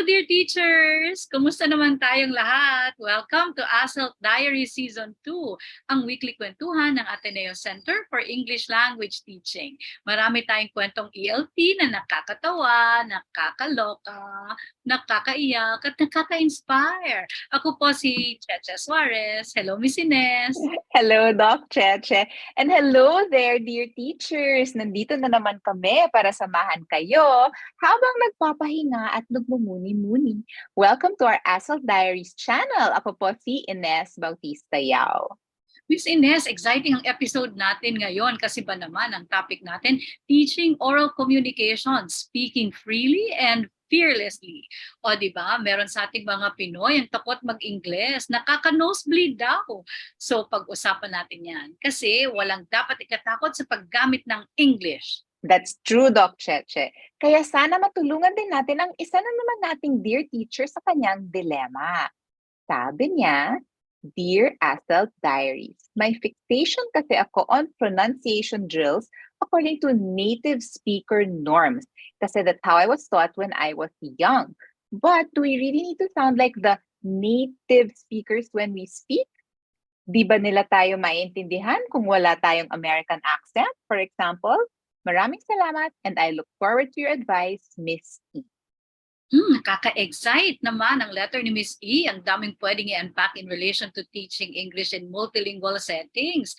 Hello, dear teachers! Kumusta naman tayong lahat? Welcome to ACELT Diaries Season 2, ang weekly kwentuhan ng Ateneo Center for English Language Teaching. Marami tayong kwentong ELT na nakakatawa, nakakaloka, nakakaiyak, at nakaka-inspire. Ako po si Cheche Suarez. Hello, Miss Ines! Hello, Doc Cheche. And hello there, dear teachers. Nandito na naman kami para samahan kayo habang nagpapahinga at nagmumuni-muni. Welcome to our ACELT Diaries channel. Ako po si Ines Bautista Yao. Miss Ines, exciting ang episode natin ngayon kasi ba naman ang topic natin, teaching oral communication, speaking freely and fearlessly. O di ba, meron sa ating mga Pinoy ang takot mag-Ingles, nakaka-nosebleed daw. So pag-usapan natin yan kasi walang dapat ikatakot sa paggamit ng English. That's true, Doc Cheche. Kaya sana matulungan din natin ang isa na naman nating dear teacher sa kanyang dilema. Sabi niya, Dear ACELT Diaries, may fixation kasi ako on pronunciation drills according to native speaker norms. Kasi that's how I was taught when I was young. But do we really need to sound like the native speakers when we speak? Di ba nila tayo maintindihan kung wala tayong American accent, for example? Maraming salamat and I look forward to your advice, Miss E. Nakaka-excite naman ang letter ni Miss E. Ang daming pwedeng i-unpack in relation to teaching English in multilingual settings.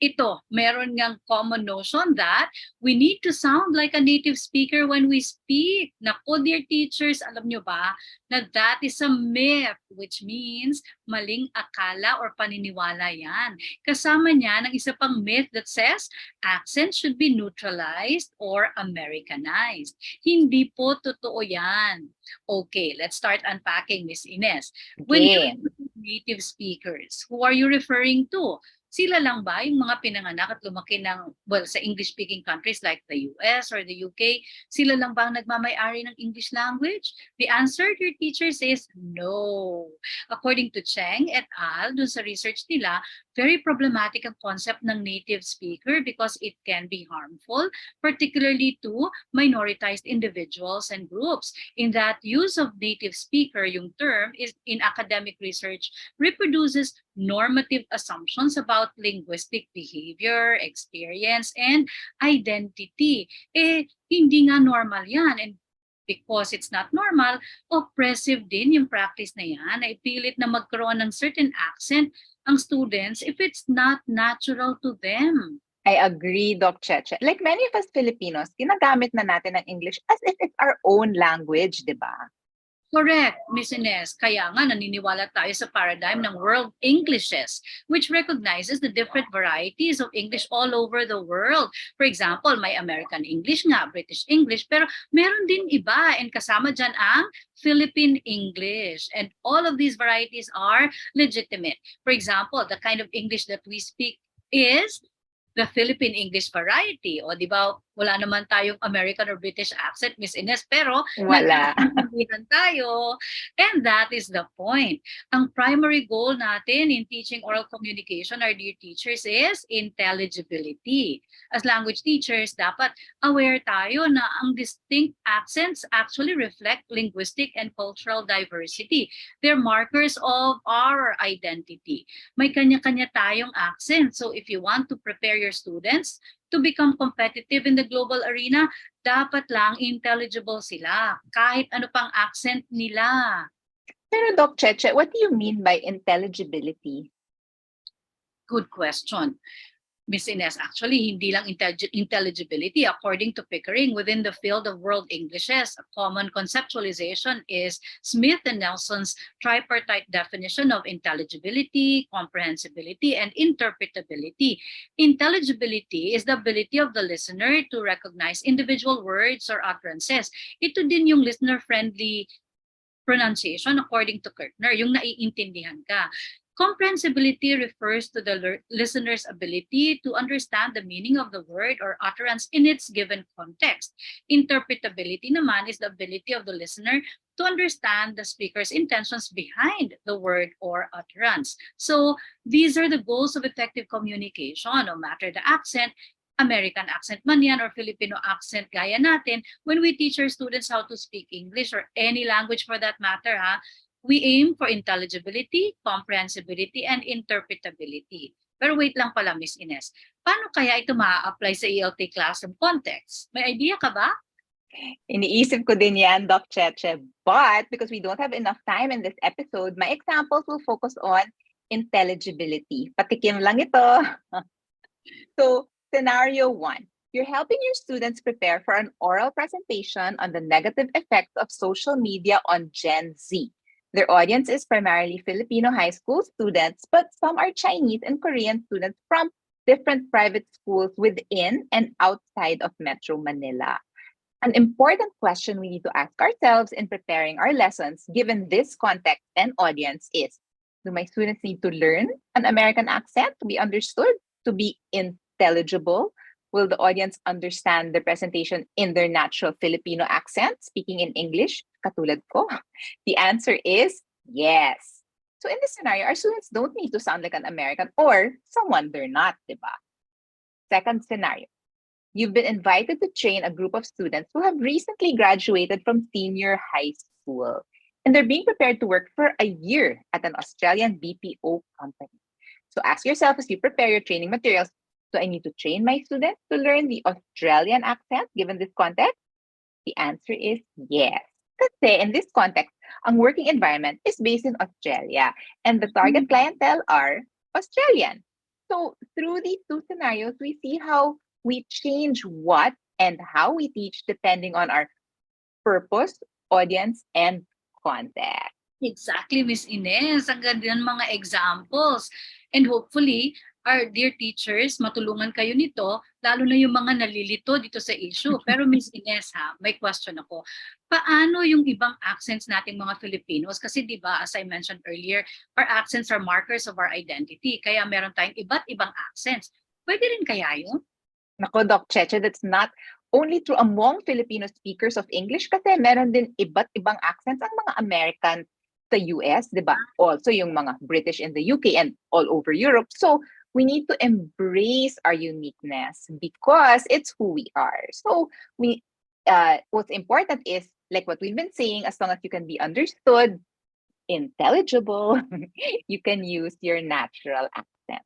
Ito, meron ngang common notion that we need to sound like a native speaker when we speak. Naku, dear teachers, alam nyo ba na that is a myth, which means maling akala or paniniwala yan. Kasama niya ng isa pang myth that says accent should be neutralized or Americanized. Hindi po totoo yan. Okay, let's start unpacking, Miss Ines. When you native speakers, who are you referring to? Sila lang ba yung mga pinanganak at lumaki ng, sa English-speaking countries like the US or the UK? Sila lang ba ang nagmamay-ari ng English language? The answer to your teacher says no. According to Cheng et al., dun sa research nila, very problematic ang concept ng native speaker because it can be harmful, particularly to minoritized individuals and groups. In that use of native speaker, yung term is in academic research reproduces normative assumptions about linguistic behavior, experience, and identity. Hindi nga normal yan. And because it's not normal, oppressive din yung practice na yan, na ipilit na magkaroon ng certain accent ang students if it's not natural to them. I agree, Doc Cheche. Like many of us Filipinos, ginagamit na natin ang English as if it's our own language, di ba? Correct, Miss Ines. Kaya nga naniniwala tayo sa paradigm ng world Englishes, which recognizes the different varieties of English all over the world. For example, may American English nga, British English, pero meron din iba, and kasama dyan ang Philippine English. And all of these varieties are legitimate. For example, the kind of English that we speak is the Philippine English variety. O di ba, wala naman tayong American or British accent, Miss Ines, pero wala. nagkakaintindihan tayo. And that is the point. Ang primary goal natin in teaching oral communication, our dear teachers, is intelligibility. As language teachers, dapat aware tayo na ang distinct accents actually reflect linguistic and cultural diversity. They're markers of our identity. May kanya-kanya tayong accent. So if you want to prepare your students to become competitive in the global arena, dapat lang intelligible sila, kahit ano pang accent nila. Pero Doc Cheche, what do you mean by intelligibility? Good question. Miss Ines, actually, hindi lang intelligibility. According to Pickering, within the field of world Englishes, a common conceptualization is Smith and Nelson's tripartite definition of intelligibility, comprehensibility, and interpretability. Intelligibility is the ability of the listener to recognize individual words or utterances. Ito din yung listener-friendly pronunciation according to Kirchner, yung naiintindihan ka. Comprehensibility refers to the listener's ability to understand the meaning of the word or utterance in its given context. Interpretability naman is the ability of the listener to understand the speaker's intentions behind the word or utterance. So these are the goals of effective communication, no matter the accent. American accent man yan or Filipino accent gaya natin, when we teach our students how to speak English or any language for that matter, we aim for intelligibility, comprehensibility, and interpretability. Pero wait lang pala, Miss Ines. Paano kaya ito maa-apply sa ELT classroom context? May idea ka ba? Iniisip ko din yan, Doc Cheche. But because we don't have enough time in this episode, my examples will focus on intelligibility. Patikim lang ito. So, scenario 1. You're helping your students prepare for an oral presentation on the negative effects of social media on Gen Z. Their audience is primarily Filipino high school students, but some are Chinese and Korean students from different private schools within and outside of Metro Manila. An important question we need to ask ourselves in preparing our lessons, given this context and audience, is: do my students need to learn an American accent to be understood, to be intelligible? Will the audience understand the presentation in their natural Filipino accent, speaking in English, katulad ko? The answer is yes. So in this scenario, our students don't need to sound like an American or someone they're not, diba? Second scenario. You've been invited to train a group of students who have recently graduated from senior high school, and they're being prepared to work for a year at an Australian BPO company. So ask yourself as you prepare your training materials, do I need to train my students to learn the Australian accent given this context? The answer is yes. Kasi in this context, ang working environment is based in Australia, and the target clientele are Australian. So through these two scenarios, we see how we change what and how we teach depending on our purpose, audience, and context. Exactly, Miss Ines. Ang ganda ng mga examples. And hopefully, our dear teachers, matulungan kayo nito, lalo na yung mga nalilito dito sa issue. Pero Miss Ines, may question ako. Paano yung ibang accents nating mga Filipinos? Kasi di ba, as I mentioned earlier, our accents are markers of our identity. Kaya meron tayong iba't ibang accents. Pwede rin kaya yun? Nako, Doc Cheche, that's not only true among Filipino speakers of English kasi meron din iba't ibang accents ang mga American sa US, di ba? Also yung mga British in the UK and all over Europe. So we need to embrace our uniqueness because it's who we are. So what's important is, like what we've been saying, as long as you can be understood, intelligible, you can use your natural accent.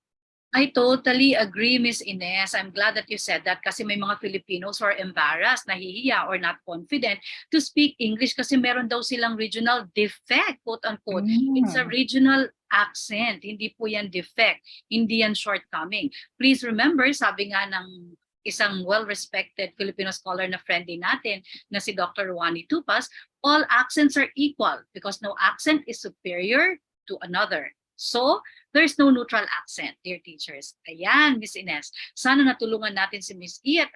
I totally agree, Miss Ines. I'm glad that you said that kasi may mga Filipinos who are embarrassed, nahihiya, or not confident to speak English kasi meron daw silang regional defect, quote-unquote. It's a regional accent, hindi po yan defect, hindi yan shortcoming. Please remember, sabi nga ng isang well-respected Filipino scholar na friend din natin na si Dr. Juani Tupas, all accents are equal because no accent is superior to another. So, there's no neutral accent, dear teachers. Ayan, Miss Ines. Sana natulungan natin si Miss E at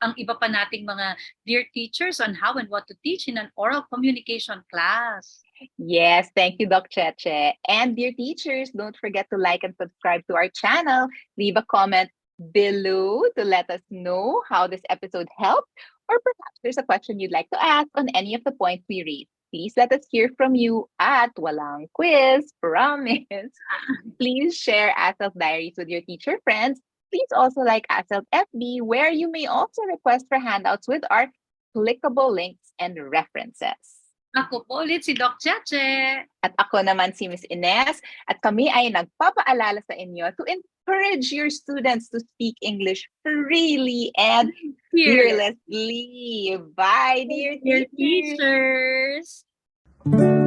ang iba pa nating mga dear teachers on how and what to teach in an oral communication class. Yes, thank you, Doc Cheche. And dear teachers, don't forget to like and subscribe to our channel. Leave a comment below to let us know how this episode helped, or perhaps there's a question you'd like to ask on any of the points we raised. Please let us hear from you at Walang Quiz, promise. Please share ACELT Diaries with your teacher friends. Please also like ACELT FB, where you may also request for handouts with our clickable links and references. Ako po ulit si Doc Cheche. At ako naman si Miss Ines. At kami ay nagpapaalala sa inyo to encourage your students to speak English freely and fearlessly. Bye, dear Dear teachers. teachers.